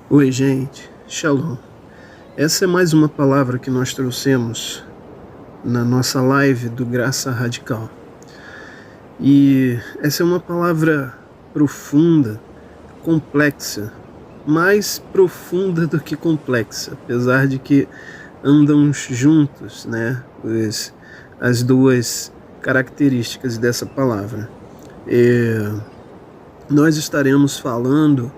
Oi, gente. Shalom. Essa é mais uma palavra que nós trouxemos na nossa live do Graça Radical. E essa é uma palavra profunda, complexa, mais profunda do que complexa, apesar de que andam juntos, né? As duas características dessa palavra. Nós estaremos falando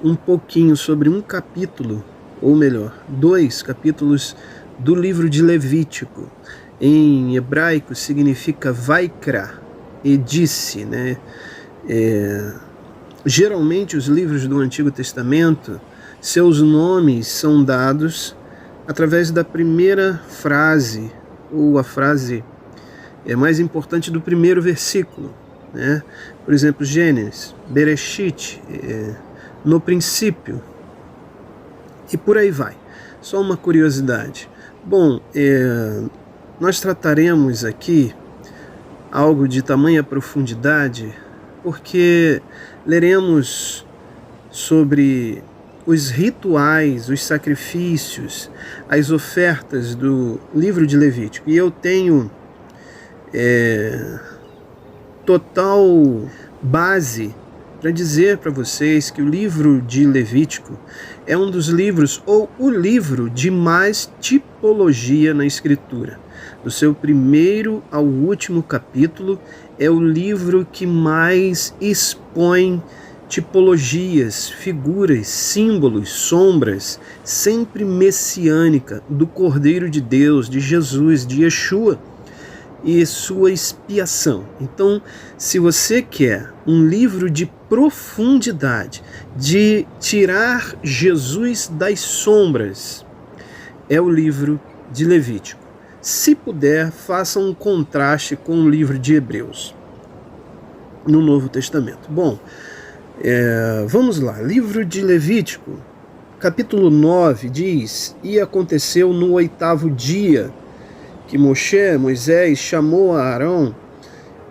um pouquinho sobre um capítulo, ou melhor, 2 capítulos do livro de Levítico. Em hebraico significa Vaikra, e disse, né? Geralmente os livros do Antigo Testamento, seus nomes são dados através da primeira frase, ou a frase mais importante do primeiro versículo, né? Por exemplo, Gênesis, Bereshit, no princípio, e por aí vai. Só uma curiosidade. Bom, nós trataremos aqui algo de tamanha profundidade, porque leremos sobre os rituais, os sacrifícios, as ofertas do livro de Levítico. E eu tenho total base para dizer para vocês que o livro de Levítico é um dos livros, ou o livro de mais tipologia na Escritura. Do seu primeiro ao último capítulo, é o livro que mais expõe tipologias, figuras, símbolos, sombras, sempre messiânica, do Cordeiro de Deus, de Jesus, de Yeshua, e sua expiação. Então, se você quer um livro de profundidade, de tirar Jesus das sombras, é o livro de Levítico. Se puder, faça um contraste com o livro de Hebreus, no Novo Testamento. Bom, vamos lá. Livro de Levítico, capítulo 9, diz: E aconteceu no 8º dia, que Moisés chamou a Arão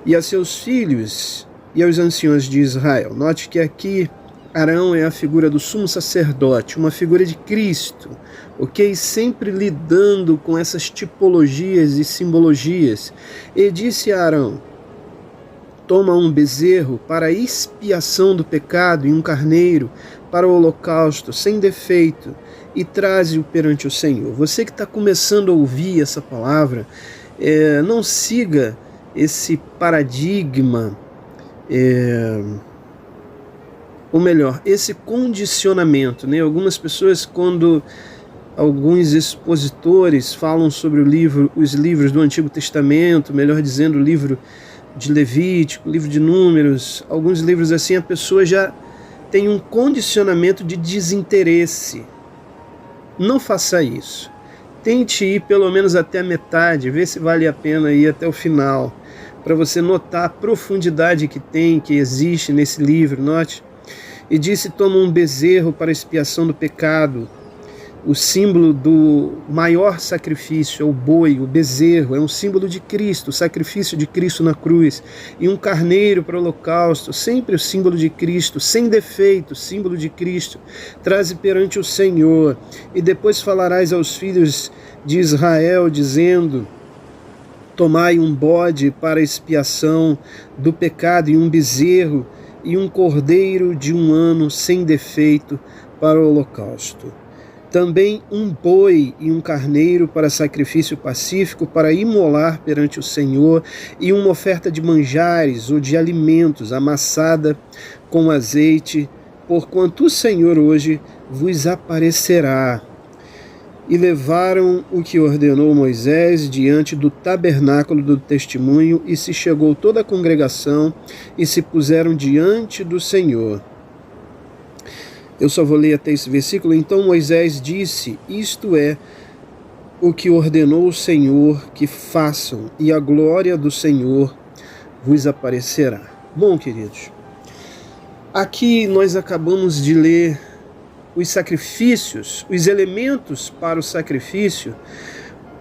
e a seus filhos e aos anciãos de Israel. Note que aqui Arão é a figura do sumo sacerdote, uma figura de Cristo, ok? Sempre lidando com essas tipologias e simbologias. E disse a Arão: toma um bezerro para a expiação do pecado e um carneiro para o holocausto, sem defeito, e traze-o perante o Senhor. Você que está começando a ouvir essa palavra, não siga esse paradigma, ou melhor, esse condicionamento, né? Algumas pessoas, quando alguns expositores falam sobre os livros do Antigo Testamento, melhor dizendo, o livro de Levítico, livro de Números, alguns livros assim, a pessoa já tem um condicionamento de desinteresse. Não faça isso. Tente ir pelo menos até a metade, ver se vale a pena ir até o final, para você notar a profundidade que existe nesse livro. Note. E disse: toma um bezerro para expiação do pecado. O símbolo do maior sacrifício é o boi, o bezerro, é um símbolo de Cristo, o sacrifício de Cristo na cruz. E um carneiro para o holocausto, sempre o símbolo de Cristo, sem defeito, símbolo de Cristo. Traze perante o Senhor. E depois falarás aos filhos de Israel, dizendo: tomai um bode para expiação do pecado, e um bezerro, e um cordeiro de 1 ano sem defeito para o holocausto. Também um boi e um carneiro para sacrifício pacífico, para imolar perante o Senhor, e uma oferta de manjares ou de alimentos amassada com azeite, porquanto o Senhor hoje vos aparecerá. E levaram o que ordenou Moisés diante do tabernáculo do testemunho, e se chegou toda a congregação, e se puseram diante do Senhor. Eu só vou ler até esse versículo. Então Moisés disse: isto é o que ordenou o Senhor que façam, e a glória do Senhor vos aparecerá. Bom, queridos, aqui nós acabamos de ler os sacrifícios, os elementos para o sacrifício,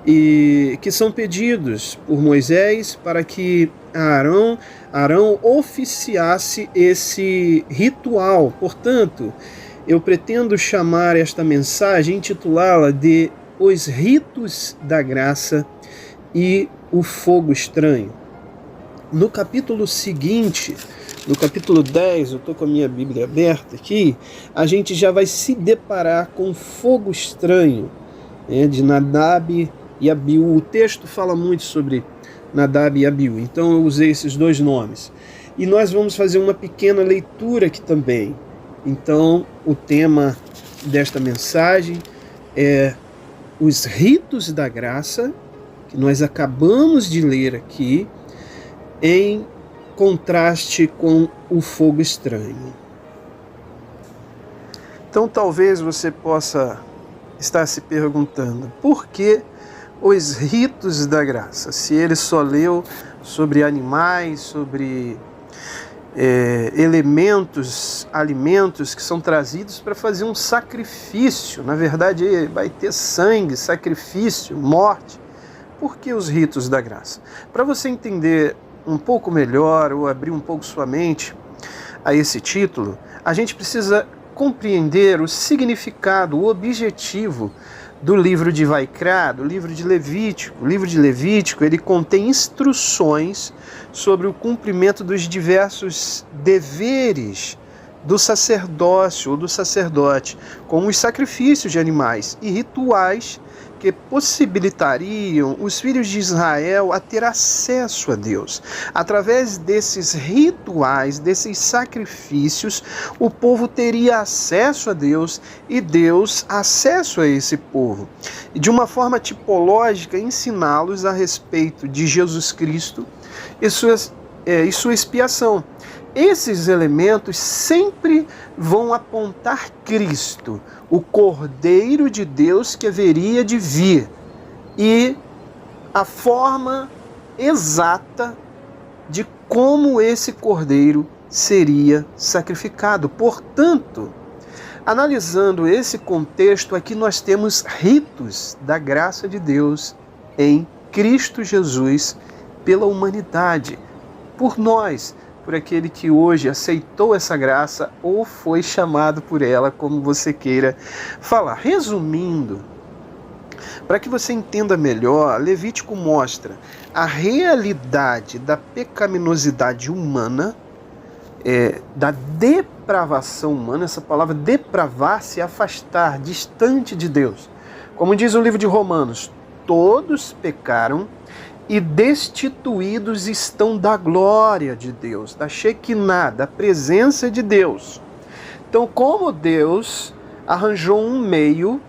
e que são pedidos por Moisés para que Arão oficiasse esse ritual. Portanto, eu pretendo chamar esta mensagem, intitulá-la de Os Ritos da Graça e o Fogo Estranho. No capítulo seguinte, no capítulo 10, eu estou com a minha Bíblia aberta aqui, a gente já vai se deparar com o fogo estranho, né, de Nadab e Abiú. O texto fala muito sobre Nadab e Abiú, então eu usei esses dois nomes. E nós vamos fazer uma pequena leitura aqui também. Então, o tema desta mensagem é os ritos da graça, que nós acabamos de ler aqui, em contraste com o fogo estranho. Então, talvez você possa estar se perguntando, por que os ritos da graça? Se ele só leu sobre animais, sobre elementos, alimentos que são trazidos para fazer um sacrifício. Na verdade, vai ter sangue, sacrifício, morte. Por que os ritos da graça? Para você entender um pouco melhor, ou abrir um pouco sua mente a esse título, a gente precisa compreender o significado, o objetivo do livro de Vaikra, do livro de Levítico. O livro de Levítico, ele contém instruções sobre o cumprimento dos diversos deveres do sacerdócio ou do sacerdote, como os sacrifícios de animais e rituais que possibilitariam os filhos de Israel a ter acesso a Deus. Através desses rituais, desses sacrifícios, o povo teria acesso a Deus e Deus acesso a esse povo. E de uma forma tipológica, ensiná-los a respeito de Jesus Cristo e sua expiação. Esses elementos sempre vão apontar Cristo, o Cordeiro de Deus que haveria de vir, e a forma exata de como esse Cordeiro seria sacrificado. Portanto, analisando esse contexto, aqui nós temos ritos da graça de Deus em Cristo Jesus pela humanidade, por nós, por aquele que hoje aceitou essa graça ou foi chamado por ela, como você queira falar. Resumindo, para que você entenda melhor, Levítico mostra a realidade da pecaminosidade humana, da depravação humana. Essa palavra depravar-se, afastar, distante de Deus. Como diz o livro de Romanos, todos pecaram e destituídos estão da glória de Deus, da Shekinah, da presença de Deus. Então, como Deus arranjou um meio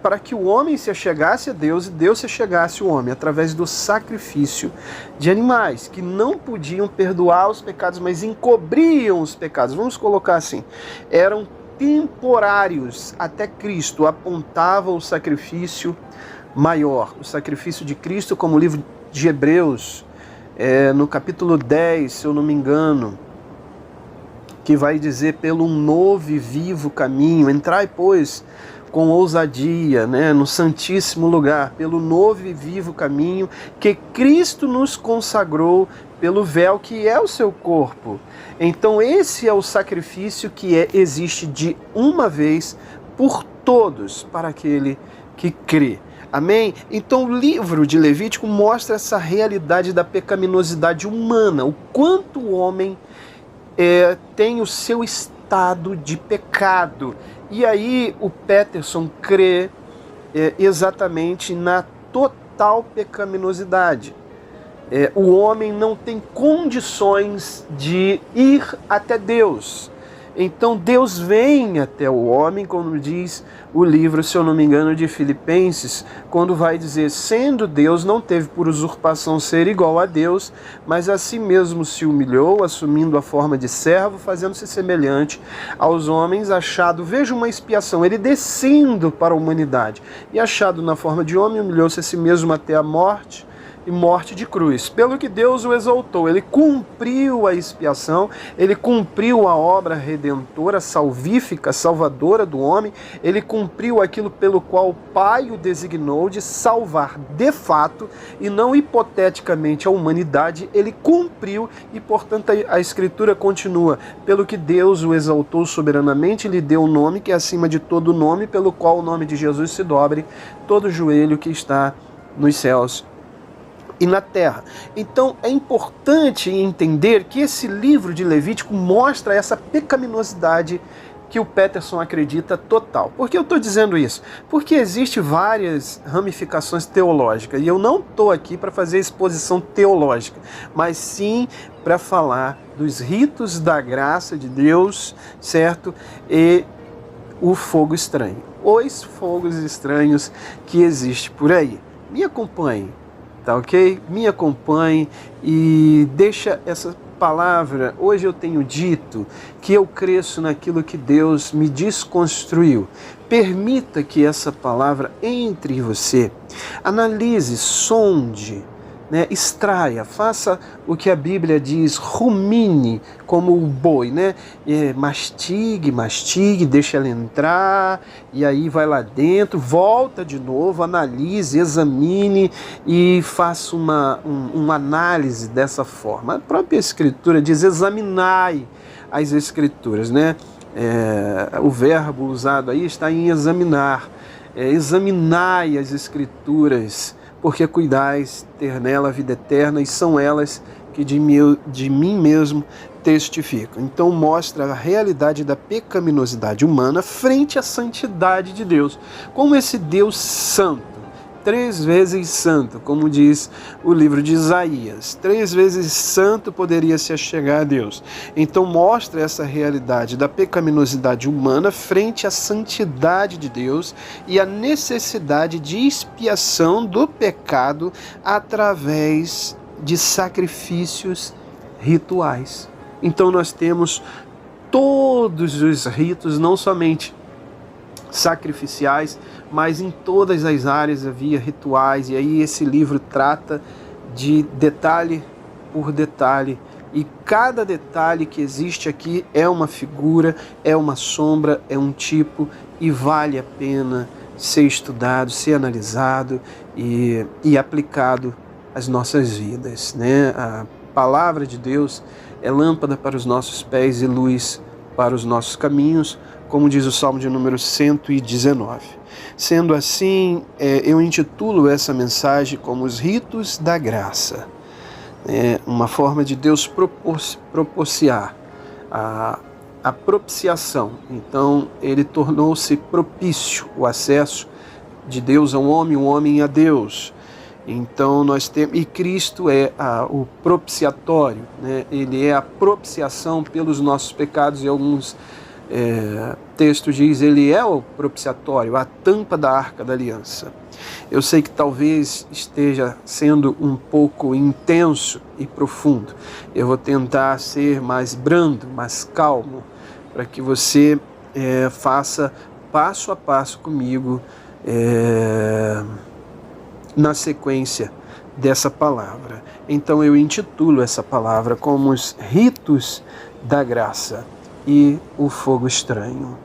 para que o homem se achegasse a Deus e Deus se achegasse ao homem, através do sacrifício de animais, que não podiam perdoar os pecados, mas encobriam os pecados. Vamos colocar assim, eram temporários até Cristo, apontava o sacrifício maior, o sacrifício de Cristo, como o livro de Hebreus, no capítulo 10, se eu não me engano, que vai dizer, pelo um novo e vivo caminho, entrai, pois, com ousadia, no santíssimo lugar, pelo novo e vivo caminho que Cristo nos consagrou pelo véu que é o seu corpo. Então esse é o sacrifício que existe de uma vez por todos, para aquele que crê. Amém? Então o livro de Levítico mostra essa realidade da pecaminosidade humana, o quanto o homem tem o seu estado de pecado. E aí o Peterson crê exatamente na total pecaminosidade. O homem não tem condições de ir até Deus. Então Deus vem até o homem, como diz o livro, se eu não me engano, de Filipenses, quando vai dizer, sendo Deus, não teve por usurpação ser igual a Deus, mas a si mesmo se humilhou, assumindo a forma de servo, fazendo-se semelhante aos homens, achado, veja uma expiação, ele descendo para a humanidade, e achado na forma de homem, humilhou-se a si mesmo até a morte, e morte de cruz, pelo que Deus o exaltou. Ele cumpriu a expiação, ele cumpriu a obra redentora, salvífica, salvadora do homem, ele cumpriu aquilo pelo qual o Pai o designou de salvar de fato e não hipoteticamente a humanidade. Ele cumpriu e, portanto, a Escritura continua, pelo que Deus o exaltou soberanamente, lhe deu o nome que é acima de todo nome, pelo qual o nome de Jesus se dobre todo joelho que está nos céus e na terra. Então é importante entender que esse livro de Levítico mostra essa pecaminosidade que o Peterson acredita total. Por que eu estou dizendo isso? Porque existem várias ramificações teológicas, e eu não estou aqui para fazer exposição teológica, mas sim para falar dos ritos da graça de Deus, certo? E o fogo estranho, os fogos estranhos que existem por aí. Me acompanhe. Tá ok? Me acompanhe e deixa essa palavra. Hoje eu tenho dito que eu cresço naquilo que Deus me desconstruiu. Permita que essa palavra entre em você. Analise, sonde, né? Extraia, faça o que a Bíblia diz, rumine como o boi, né? Mastigue, deixa ela entrar, e aí vai lá dentro, volta de novo, analise, examine e faça uma análise dessa forma. A própria Escritura diz: examinai as Escrituras, né? O verbo usado aí está em examinar. Examinai as Escrituras, porque cuidais ter nela a vida eterna, e são elas que de mim mesmo testificam. Então mostra a realidade da pecaminosidade humana frente à santidade de Deus. Como esse Deus santo, 3 vezes santo, como diz o livro de Isaías, 3 vezes santo poderia se achegar a Deus. Então mostra essa realidade da pecaminosidade humana frente à santidade de Deus e a necessidade de expiação do pecado através de sacrifícios rituais. Então nós temos todos os ritos, não somente sacrificiais, mas em todas as áreas havia rituais, e aí esse livro trata de detalhe por detalhe, e cada detalhe que existe aqui é uma figura, é uma sombra, é um tipo, e vale a pena ser estudado, ser analisado e aplicado às nossas vidas, né? A palavra de Deus é lâmpada para os nossos pés e luz para os nossos caminhos, como diz o Salmo de número 119. Sendo assim, eu intitulo essa mensagem como os ritos da graça. Uma forma de Deus propiciar a propiciação. Então, ele tornou-se propício, o acesso de Deus ao homem, o homem a Deus. Então, nós temos, e Cristo é o propiciatório, né? Ele é a propiciação pelos nossos pecados, e alguns texto diz, ele é o propiciatório, a tampa da arca da aliança. Eu sei que talvez esteja sendo um pouco intenso e profundo. Eu vou tentar ser mais brando, mais calmo, para que você faça passo a passo comigo na sequência dessa palavra. Então eu intitulo essa palavra como os ritos da graça e o fogo estranho.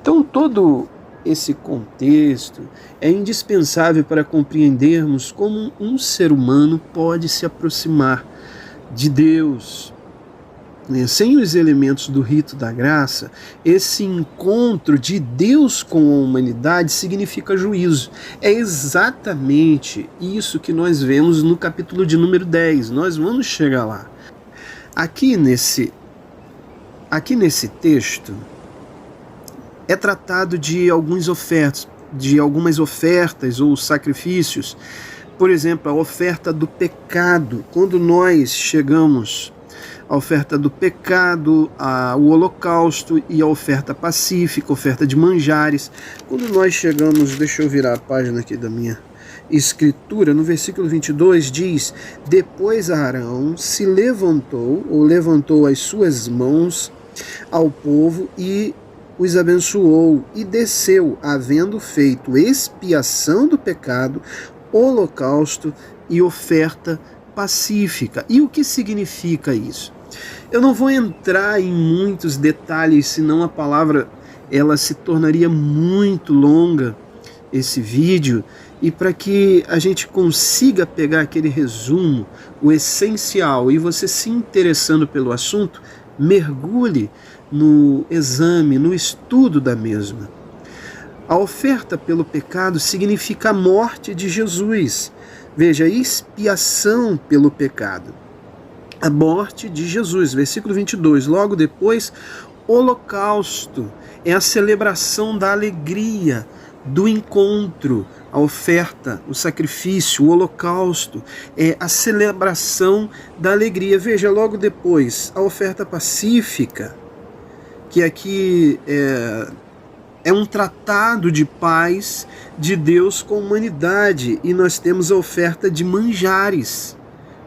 Então todo esse contexto é indispensável para compreendermos como um ser humano pode se aproximar de Deus. Sem os elementos do rito da graça, esse encontro de Deus com a humanidade significa juízo. É exatamente isso que nós vemos no capítulo de número 10. Nós vamos chegar lá. Aqui nesse texto é tratado de algumas ofertas ou sacrifícios. Por exemplo, a oferta do pecado. Quando nós chegamos à oferta do pecado, o holocausto e a oferta pacífica, oferta de manjares. Quando nós chegamos, deixa eu virar a página aqui da minha escritura, no versículo 22 diz: depois Arão se levantou as suas mãos ao povo e os abençoou, e desceu, havendo feito expiação do pecado, holocausto e oferta pacífica. E o que significa isso? Eu não vou entrar em muitos detalhes, senão a palavra ela se tornaria muito longa, esse vídeo, e para que a gente consiga pegar aquele resumo, o essencial, e você se interessando pelo assunto, mergulhe no exame, no estudo da mesma. A oferta pelo pecado significa a morte de Jesus. Veja, expiação pelo pecado. A morte de Jesus, versículo 22. Logo depois, holocausto é a celebração da alegria, do encontro, a oferta, o sacrifício, o holocausto, é a celebração da alegria. Veja, logo depois, a oferta pacífica, que aqui é um tratado de paz de Deus com a humanidade, e nós temos a oferta de manjares.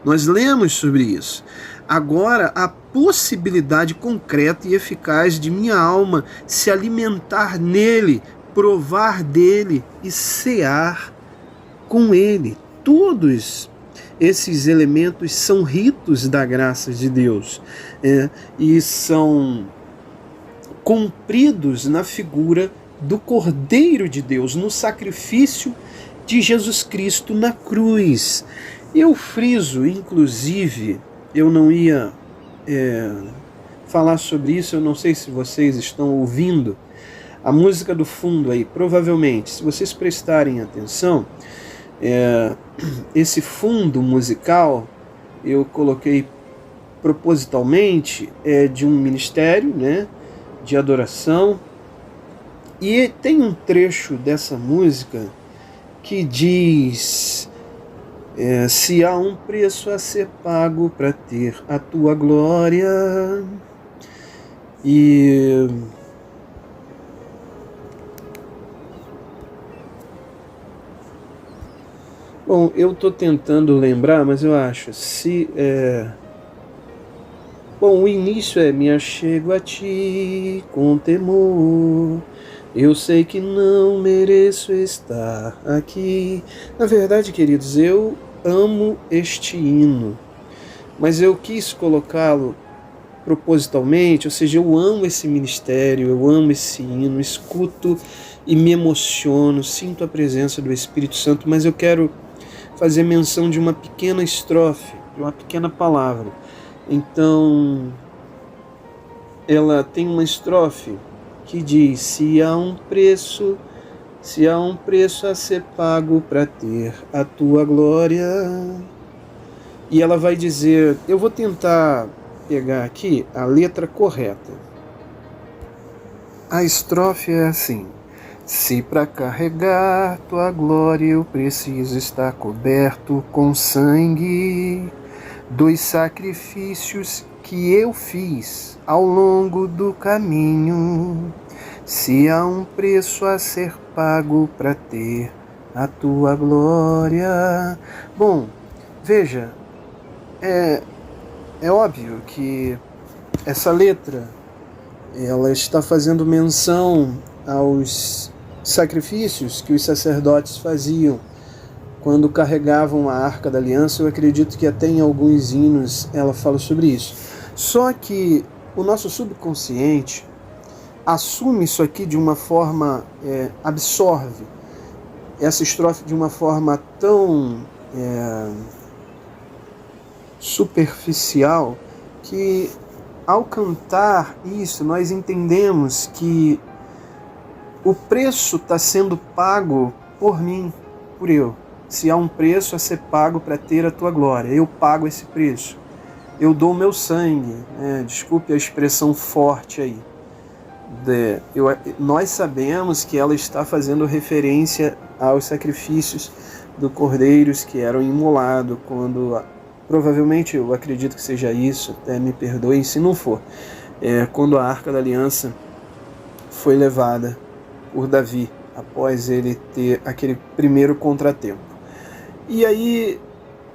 Nós lemos sobre isso. Agora, a possibilidade concreta e eficaz de minha alma se alimentar nele, provar dele e cear com ele. Todos esses elementos são ritos da graça de Deus, e são cumpridos na figura do Cordeiro de Deus, no sacrifício de Jesus Cristo na cruz. Eu friso, inclusive, eu não ia falar sobre isso, eu não sei se vocês estão ouvindo a música do fundo aí, provavelmente, se vocês prestarem atenção, esse fundo musical eu coloquei propositalmente, de um ministério, né, de adoração, e tem um trecho dessa música que diz: se há um preço a ser pago para ter a tua glória. E bom, eu estou tentando lembrar, mas eu acho, bom, o início é: me achego a ti com temor, eu sei que não mereço estar aqui. Na verdade, queridos, eu amo este hino, mas eu quis colocá-lo propositalmente, ou seja, eu amo esse ministério, eu amo esse hino, escuto e me emociono, sinto a presença do Espírito Santo, mas eu quero fazer menção de uma pequena estrofe, de uma pequena palavra. Então, ela tem uma estrofe que diz: se há um preço a ser pago para ter a tua glória. E ela vai dizer, eu vou tentar pegar aqui a letra correta. A estrofe é assim: se para carregar tua glória eu preciso estar coberto com sangue dos sacrifícios que eu fiz ao longo do caminho, se há um preço a ser pago para ter a tua glória. Bom, veja, é óbvio que essa letra ela está fazendo menção aos sacrifícios que os sacerdotes faziam quando carregavam a Arca da Aliança. Eu acredito que até em alguns hinos ela fala sobre isso. Só que o nosso subconsciente assume isso aqui de uma forma, absorve essa estrofe de uma forma tão superficial, que ao cantar isso nós entendemos que o preço está sendo pago por mim, por eu. Se há um preço a ser pago para ter a tua glória, eu pago esse preço. Eu dou o meu sangue, desculpe a expressão forte aí. Nós sabemos que ela está fazendo referência aos sacrifícios do cordeiros que eram imolados quando, provavelmente eu acredito que seja isso, até me perdoem se não for, quando a Arca da Aliança foi levada por Davi, após ele ter aquele primeiro contratempo. E aí,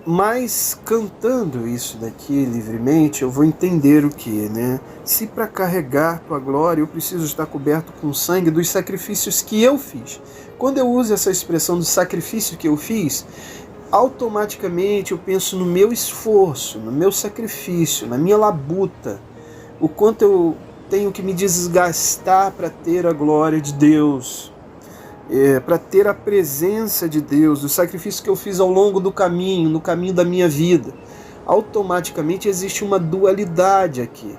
mas cantando isso daqui livremente, eu vou entender o que, né? Se para carregar tua glória eu preciso estar coberto com sangue dos sacrifícios que eu fiz. Quando eu uso essa expressão do sacrifício que eu fiz, automaticamente eu penso no meu esforço, no meu sacrifício, na minha labuta, o quanto eu tenho que me desgastar para ter a glória de Deus, para ter a presença de Deus, o sacrifício que eu fiz ao longo do caminho, no caminho da minha vida. Automaticamente existe uma dualidade aqui,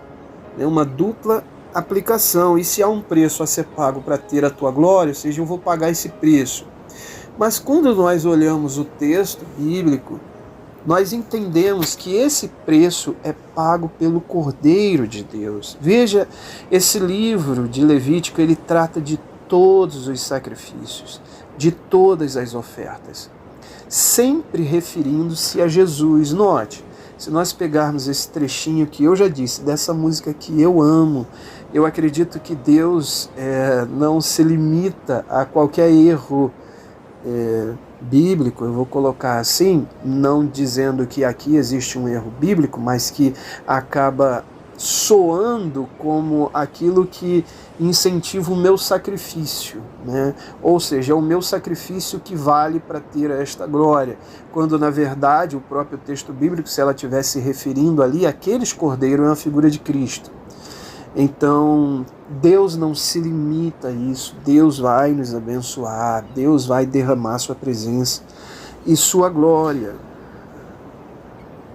né? Uma dupla aplicação. E se há um preço a ser pago para ter a tua glória, ou seja, eu vou pagar esse preço. Mas quando nós olhamos o texto bíblico, nós entendemos que esse preço é pago pelo Cordeiro de Deus. Veja, esse livro de Levítico, ele trata de todos os sacrifícios, de todas as ofertas, sempre referindo-se a Jesus. Note, se nós pegarmos esse trechinho que eu já disse, dessa música que eu amo, eu acredito que Deus não se limita a qualquer erro bíblico, eu vou colocar assim, não dizendo que aqui existe um erro bíblico, mas que acaba soando como aquilo que incentiva o meu sacrifício, né? Ou seja, é o meu sacrifício que vale para ter esta glória, quando na verdade o próprio texto bíblico, se ela estivesse referindo ali, aqueles cordeiros é uma figura de Cristo. Então, Deus não se limita a isso, Deus vai nos abençoar, Deus vai derramar sua presença e sua glória.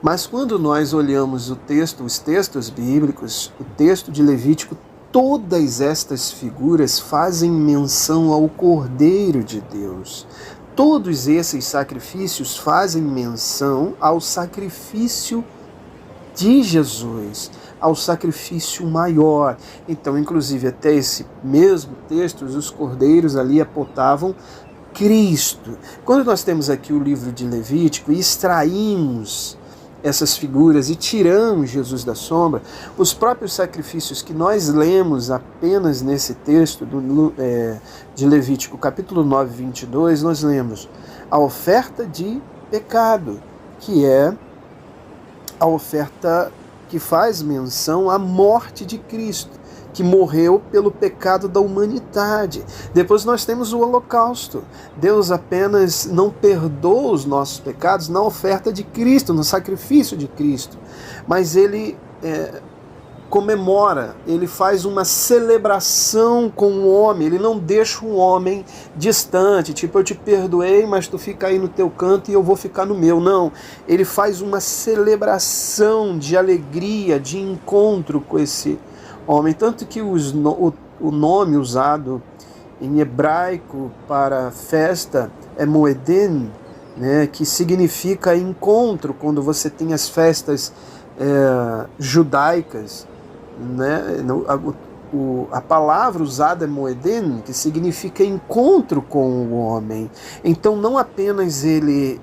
Mas quando nós olhamos o texto, os textos bíblicos, o texto de Levítico, todas estas figuras fazem menção ao Cordeiro de Deus. Todos esses sacrifícios fazem menção ao sacrifício de Jesus, ao sacrifício maior. Então, inclusive, até esse mesmo texto, os cordeiros ali apontavam Cristo. Quando nós temos aqui o livro de Levítico e extraímos essas figuras e tiramos Jesus da sombra, os próprios sacrifícios que nós lemos apenas nesse texto de Levítico, capítulo 9, 22, nós lemos a oferta de pecado, que é a oferta que faz menção à morte de Cristo, que morreu pelo pecado da humanidade. Depois nós temos o holocausto. Deus apenas não perdoa os nossos pecados na oferta de Cristo, no sacrifício de Cristo, mas ele comemora, ele faz uma celebração com o homem, ele não deixa o homem distante, tipo, eu te perdoei, mas tu fica aí no teu canto e eu vou ficar no meu. Não, ele faz uma celebração de alegria, de encontro com esse homem, tanto que o nome usado em hebraico para festa é Moedin, né, que significa encontro, quando você tem as festas judaicas, né, a palavra usada é Moedin, que significa encontro com o homem. Então não apenas ele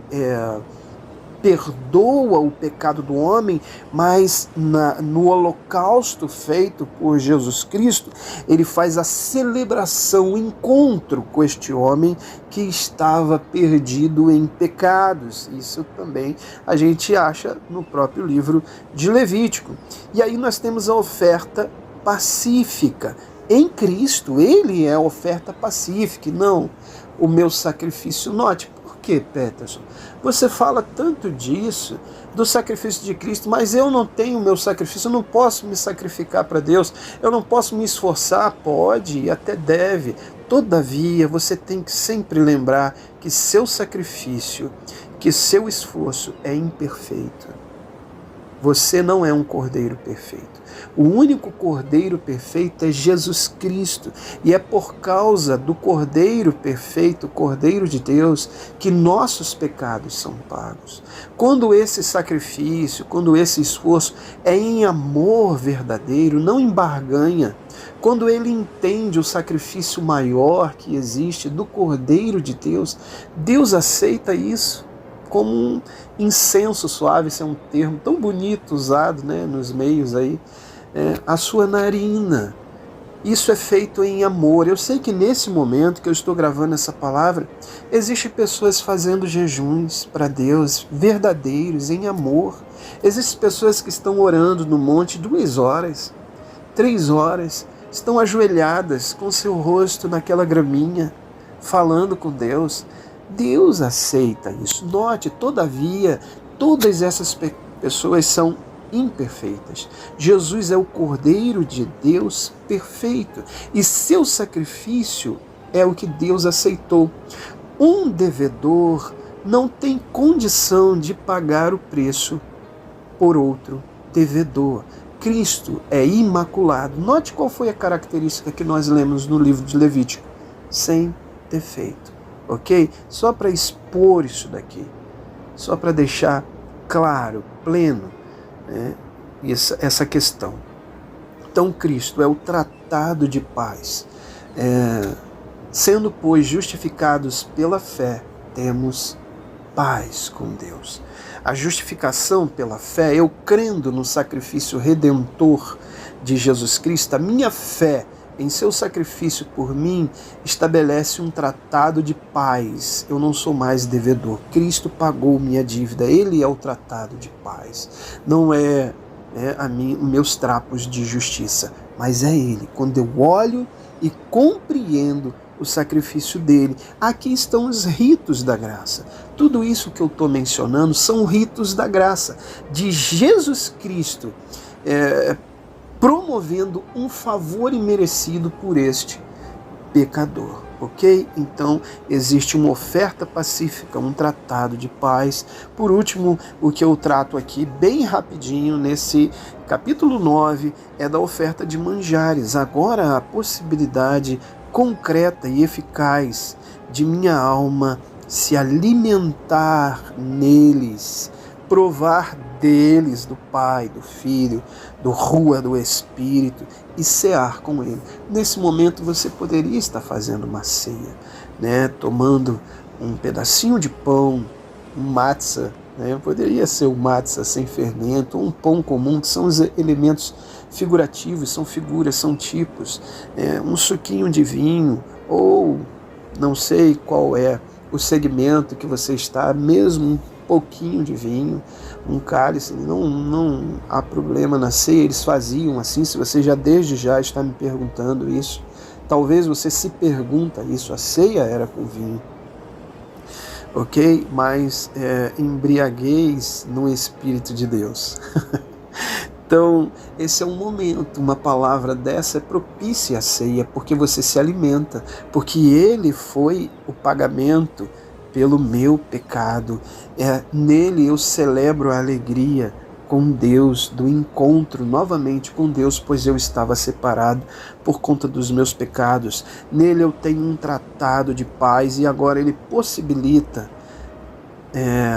perdoa o pecado do homem, mas no holocausto feito por Jesus Cristo, ele faz a celebração, o encontro com este homem que estava perdido em pecados. Isso também a gente acha no próprio livro de Levítico. E aí nós temos a oferta pacífica. Em Cristo, ele é a oferta pacífica, e não o meu sacrifício. Note, por que, Peterson? Você fala tanto disso, do sacrifício de Cristo, mas eu não tenho o meu sacrifício, eu não posso me sacrificar para Deus, eu não posso me esforçar. Pode e até deve. Todavia, você tem que sempre lembrar que seu sacrifício, que seu esforço é imperfeito. Você não é um cordeiro perfeito. O único cordeiro perfeito é Jesus Cristo. E é por causa do cordeiro perfeito, o Cordeiro de Deus, que nossos pecados são pagos. Quando esse sacrifício, quando esse esforço é em amor verdadeiro, não em barganha, quando ele entende o sacrifício maior que existe do Cordeiro de Deus, Deus aceita isso como um incenso suave. Esse é um termo tão bonito usado, né, nos meios aí, a sua narina. Isso é feito em amor. Eu sei que nesse momento que eu estou gravando essa palavra, existem pessoas fazendo jejuns para Deus, verdadeiros, em amor. Existem pessoas que estão orando no monte 2 horas, 3 horas, estão ajoelhadas com seu rosto naquela graminha, falando com Deus. Deus aceita isso. Note, todavia, todas essas pessoas são imperfeitas. Jesus é o Cordeiro de Deus perfeito e seu sacrifício é o que Deus aceitou. Um devedor não tem condição de pagar o preço por outro devedor. Cristo é imaculado. Note qual foi a característica que nós lemos no livro de Levítico: sem defeito. Ok? Só para expor isso daqui, só para deixar claro, pleno, né, essa questão. Então Cristo é o tratado de paz. Sendo, pois, justificados pela fé, temos paz com Deus. A justificação pela fé, eu crendo no sacrifício redentor de Jesus Cristo, a minha fé em seu sacrifício por mim estabelece um tratado de paz. Eu não sou mais devedor. Cristo pagou minha dívida. Ele é o tratado de paz. Não é meus trapos de justiça, mas é Ele. Quando eu olho e compreendo o sacrifício dele. Aqui estão os ritos da graça. Tudo isso que eu estou mencionando são ritos da graça de Jesus Cristo, promovendo um favor imerecido por este pecador. Ok? Então, existe uma oferta pacífica, um tratado de paz. Por último, o que eu trato aqui bem rapidinho nesse capítulo 9 é da oferta de manjares. Agora, a possibilidade concreta e eficaz de minha alma se alimentar neles, provar deles, do Pai, do Filho, do Rua, do Espírito, e cear com Ele. Nesse momento você poderia estar fazendo uma ceia, né? Tomando um pedacinho de pão, um matzah, né? Poderia ser um matzah sem fermento, um pão comum, que são os elementos figurativos, são figuras, são tipos, um suquinho de vinho, ou não sei qual é o segmento que você está, mesmo um pouquinho de vinho, um cálice, não há problema na ceia. Eles faziam assim. Se você já desde já está me perguntando isso, talvez você se pergunta isso, a ceia era com vinho, ok? Mas embriaguez no Espírito de Deus. Então, esse é um momento, uma palavra dessa é propícia à ceia, porque você se alimenta, porque Ele foi o pagamento pelo meu pecado. Nele eu celebro a alegria com Deus, do encontro novamente com Deus, pois eu estava separado por conta dos meus pecados. Nele eu tenho um tratado de paz e agora Ele possibilita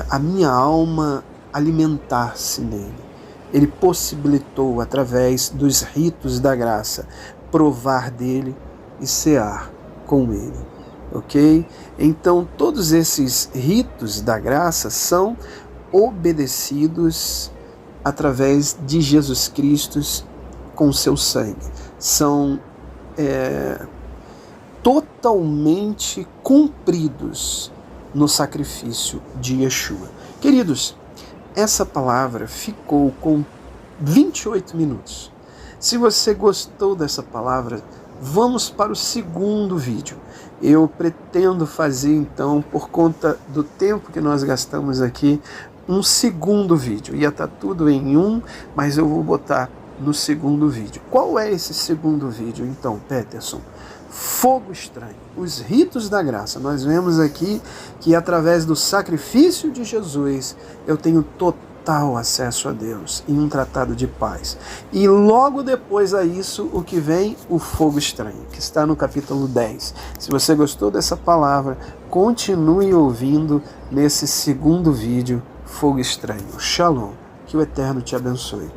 a minha alma alimentar-se nele. Ele possibilitou, através dos ritos da graça, provar dele e cear com ele. Ok? Então, todos esses ritos da graça são obedecidos através de Jesus Cristo com seu sangue. São totalmente cumpridos no sacrifício de Yeshua. Queridos, essa palavra ficou com 28 minutos. Se você gostou dessa palavra, vamos para o segundo vídeo. Eu pretendo fazer, então, por conta do tempo que nós gastamos aqui, um segundo vídeo. Ia estar tudo em um, mas eu vou botar no segundo vídeo. Qual é esse segundo vídeo, então, Peterson? Fogo estranho, os ritos da graça. Nós vemos aqui que através do sacrifício de Jesus eu tenho total acesso a Deus em um tratado de paz. E logo depois a isso, o que vem? O fogo estranho, que está no capítulo 10. Se você gostou dessa palavra, continue ouvindo nesse segundo vídeo, Fogo Estranho. Shalom, que o Eterno te abençoe.